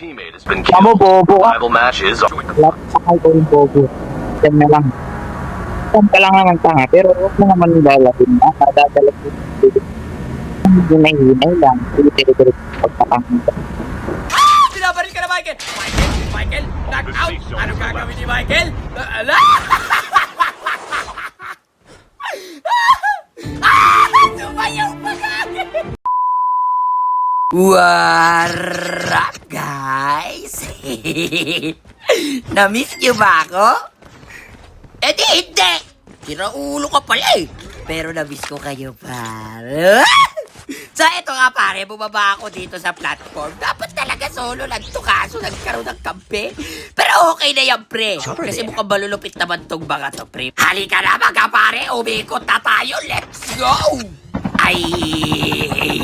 teammate has been Kamu killed. bobo ka. Rival match is on. Lahat sakay ko yung bobo. Yan na lang. Yan ka lang naman tanga. Pero huwag mo naman lalapin na. Madadala ko yung bobo. Hinay-hinay lang. Pili-pili-pili pagkakangita. Binabaril ka na, Michael! Michael! Knock out! Ano gagawin ni Michael? Ala! Sumayaw pa kami! What up, guys? Na-miss niyo ba ako? Eh di hindi! Siraulo ka pala eh! Pero na-miss ko kayo, pare. So ito nga pare, bumaba ako dito sa platform. Dapat talaga solo lang to, kaso nagkaroon ng kampe. Pero okay na yan, pre. Kasi mukhang malulupit naman tong mga to, pre. Halika na mga pare, umikot na tayo. Let's go! Ay,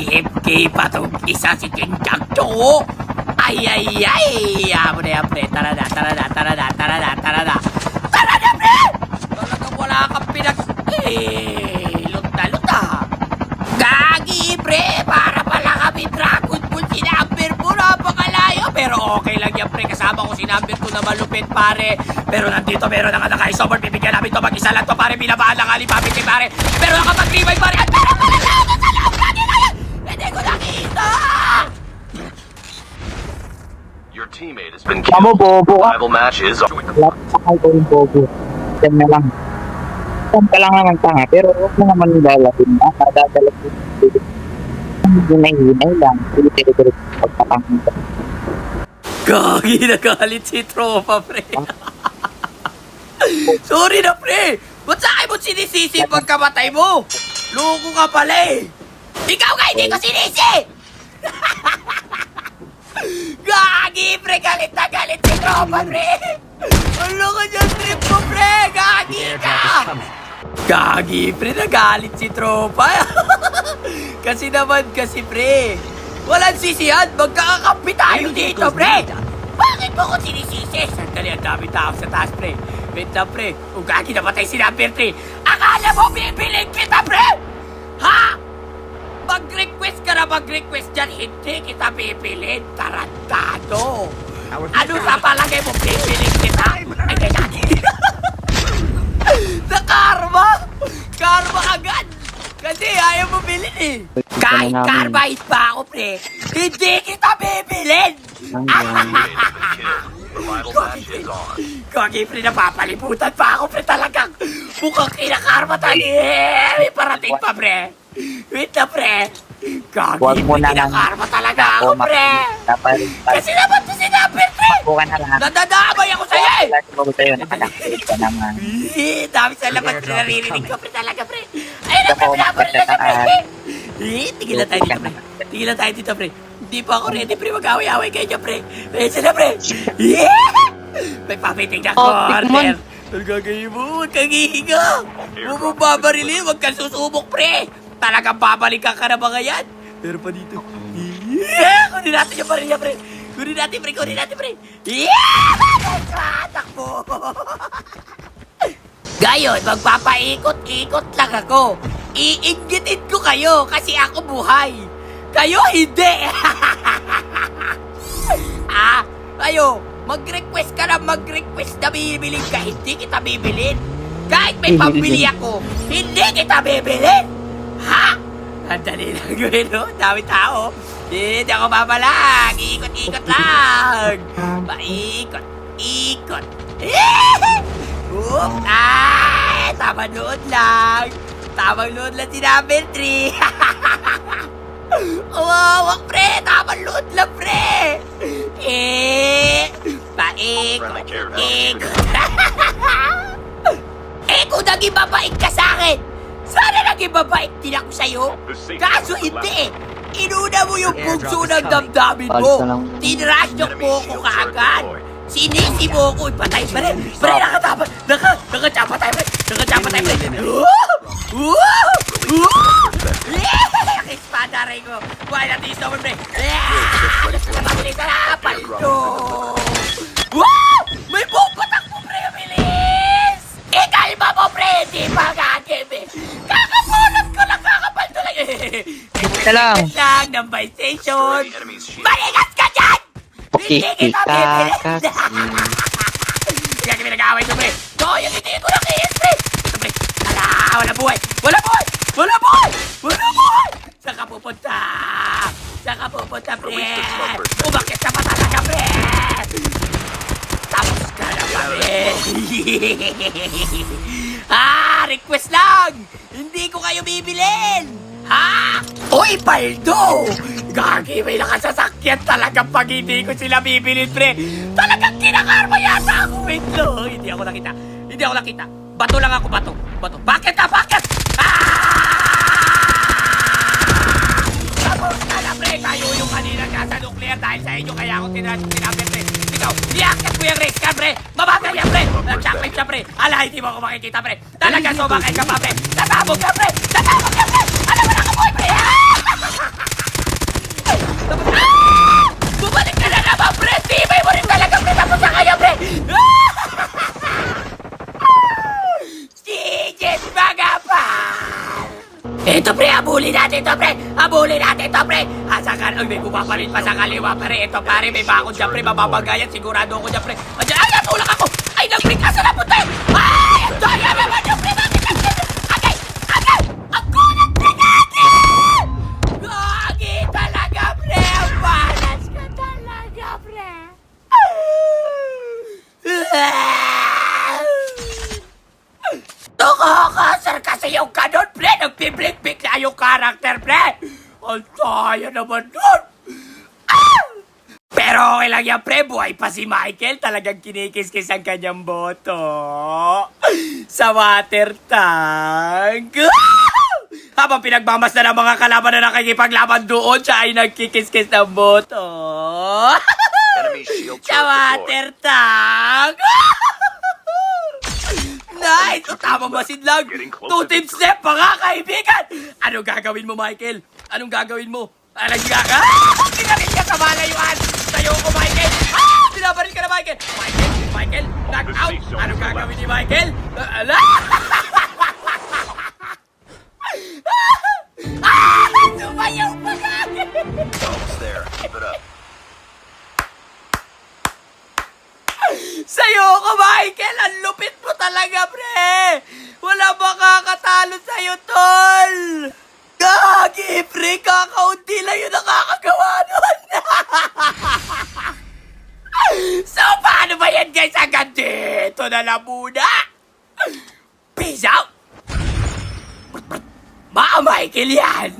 AFK pa tong isa si Kenjang to. Ay. Amo na yan, pre. Tara na, pre. Talagang wala kang luta. Gagi, pre! Para pala kami Dragon Ball, sinamber mo, napakalayo. Pero okay lang yan, pre. Kasama ko sinamber ko na malupit, pare. Pero nandito, meron na nga naka-isobor. Bibigyan namin to, mag-isa lang to, pare. Binabaan lang alipapit ni pare. Pero nakapag-revive, pare. At pero pala na ako sa loob lagi na yan! Hindi ko nakita! Your teammate has been Kamu killed. bobo ka. Rival match is on. Lahat sakay ko yung bobo. Yan na lang. Yan ka lang naman tanga. Pero huwag mo naman lalapin na. Madadala ko yung bobo. Hinay-hinay lang. Pili-pili-pili pagkakangita. Gagi, nagalit si Tropa, pre. Sorry na, pre. Ba't sa akin mo sinisisi pagkamatay mo? Loko ka pala eh. Ikaw nga, hindi ko sinisi! Gagi, pre. Galit na galit si Tropa, pre. Ang loko dyan, trip ko, pre. Gagi ka. Gagi, pre. Nagalit si Tropa. Kasi naman, pre. Walang sisihan. Magkakakampi tayo dito, pre. Bakit mo ko sinisisi? Sandali, ang dami tao sa taas, pre. Wait lang, pre. Kung gagi namatay si number 3, akala mo bibiling kita, pre? Ha? Mag-request ka na mag-request dyan. Hindi kita bibilin. Tarantado. Ano sa palagay mo bibiling kita? Ay, gagi. Na karma. Karma agad. Kasi ayaw mo bilhin eh. Kahit carbide pa ako, pre, hindi kita bibilin! Rival match is on. Kagi, pre, napapalibutan pa ako, pre, talagang mukhang kinakarma tayo. May parating pa, pre. Wait na, pre. Kagi, Huwag mo pre, na lang. kinakarma talaga ako, pre. Kasi naman to sinabi, pre. Buka na lang. Nadadamay ako sa'yo eh. Lahat mo sa'yo. Nakakakit ka naman. Dami sa labas, pre, naririnig ko, pre, talaga, pre. Ayun na, pre, pinabaril na siya, pre. Tigil na tayo dito, pre. Tigil na tayo dito, pre. Hindi pa ako ready, pre. Mag-away-away kayo dyan, pre. Ayun na, pre. May papitig na corner. Ang gagawin mo, huwag kang hihinga. Huwag mong babarilin, huwag kang susubok, pre. Talagang babalikan ka na mga yan. Pero pa dito. Kunin natin yung baril niya, pre. Kunin natin, pre. Takbo. Gayon, magpapaikot-ikot lang ako. Iinggitin ko kayo kasi ako buhay. Kayo hindi. Kayo, mag-request ka na mag-request na bibilin ka. Hindi kita bibilin. Kahit may pambili ako, hindi kita bibilin. Ha? Ang dali lang gawin, no? Dami tao. Hindi ako babalag. Ikot-ikot lang. Paikot-ikot. Ay, tamang load lang. Tamang load lang si number 3. Wag, pre. Tamang load lang, pre. Paikot-ikot. Kung naging mabait ka sa akin, sana naging mabait din ako sa'yo. Kaso hindi. Inuna mo yung bugso ng damdamin mo. Tinrash mo ko kaagad. Sinisi mo ko, ipatay pa rin. Pre, nakachapa tayo, pre. Espada rin ko. Buhay natin yung stopper, pre. Mabilis na, palito. May bumpatak mo, pre, bilis. Ikalma mo, pre. Di pa gagawin. Kakapulat ko lang, kakapalto lang. Ito lang. Ng by station. Balikas ka dyan! Hindi kita bibilin! Kikita Kaya kami nag-aaway ito, pre! No, yung hindi ko nakihit, pre! Ito, pre! Ala, wala buhay! Wala buhay! Wala buhay! Wala buhay! Saan ka pupunta? Saan ka pupunta, pre? Umakit ka pa talaga, pre! Tapos ka na pa, pre! Request lang! Hindi ko kayo bibilin! Ha? Uy, Paldo! Gagi, may nakasasakyan talaga pag hindi ko sila bibilin, pre! Talagang kinakarma yata ako! Wait, no! Hindi ako nakita. Hindi ako nakita. Bato lang ako, bato. Bato. Bakit ka? Bakit? Tapos na na, pre! Kayo yung kanina nasa nuclear dahil sa inyo kaya ako sinabi, pre. Ikaw, iakit mo yung race car, pre! Mabagal yan, pre! Nag-chocolate siya, pre! Ala, hindi mo ako makikita, pre! Talaga sumakay ka pa, pre! Tatabog ka, pre! Tatabog ka, pre! Ano ba nakaboy, pre? Tapos, bumalik ka na naman, pre! Tibay mo rin talaga, pre! Tapos na kaya, pre! Sigit mga par! Ito, pre! Habulin natin ito, pre! Habulin natin ito, pre! Asakan, ay, may bumapalit pa sa kaliwa, pre! Ito, pare, may bakod dyan, pre! Mababagayan, sigurado ako dyan, pre! Ay, natulak ako! Ay, nag-break ka sa napunta! Ay, ito, yan naman yung pre! Bakit nag-break? Agay! Agay! Ako nag-break agay! Gagi talaga, pre! Balas ka talaga, pre! Nakakasar kasi yung kanon, pre! Nagpiblik-bik na yung karakter, pre! Ang saya naman nun! Pero okay lang yan, pre. Buhay pa si Michael. Talagang kinikis-kis ang kanyang boto. Sa water tank. Habang pinagmamasdan ng mga kalaban na nakikipaglaban doon, siya ay nagkikis-kis ng boto. Enemy shield Sa turret water deployed. tank. Nice! O tamang masid lang. Getting close 2 to team victory. step, mga kaibigan! Anong gagawin mo, Michael? Anong gagawin mo? Anong gagawin? Pinarin ka sa malayuan! Sa'yo ko, Michael! Binabarin ka na, Michael! Michael! Knock out! Anong gagawin ni Michael? Ala! Sumayaw pa kagad! Almost there. Keep it up. Sa'yo ko, Michael! Ang lupit mo talaga, pre! Wala makakatalo sa'yo, tol! Gagi, pre! Kakaunti lang yung nakakagawa nun! So, paano ba yan, guys? Hanggang dito na lang muna! Peace out! Mga Michael yan!